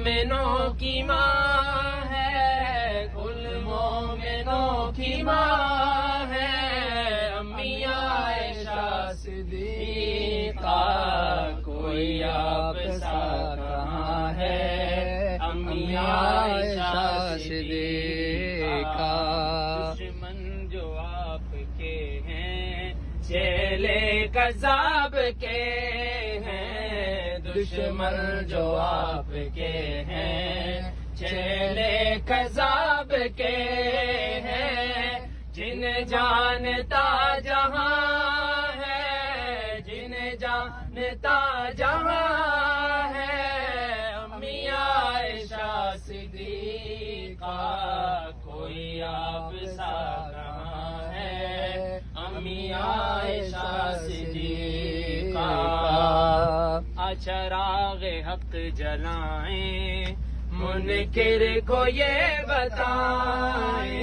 مومنوں کی ماں ہے، کل مومنوں کی ماں ہے، امی عائشہ صدیقہ، کوئی آپ سا کہاں ہے، امی عائشہ صدیقہ۔ دشمن جو آپ کے ہیں چیلے کذاب کے ہیں، دشمن جو آپ کے ہیں چیلے کذاب کے ہیں، جن جانتا جہاں ہے، جن جانتا جہاں ہے، امی عائشہ صدیقہ، کوئی آپ سا کہاں ہے، امی عائشہ صدیقہ۔ چراغ حق جلائیں، منکر کو یہ بتائیں،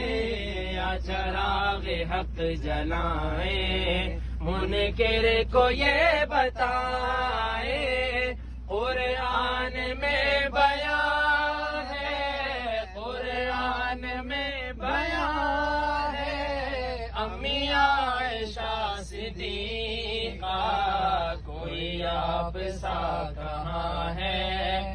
چراغ حق جلائیں، منکر کو یہ بتائیں، قرآن میں بیان ہے، قرآن میں بیان ہے، امی عائشہ صدیقہ، کوئی آپ سا کہاں ہے،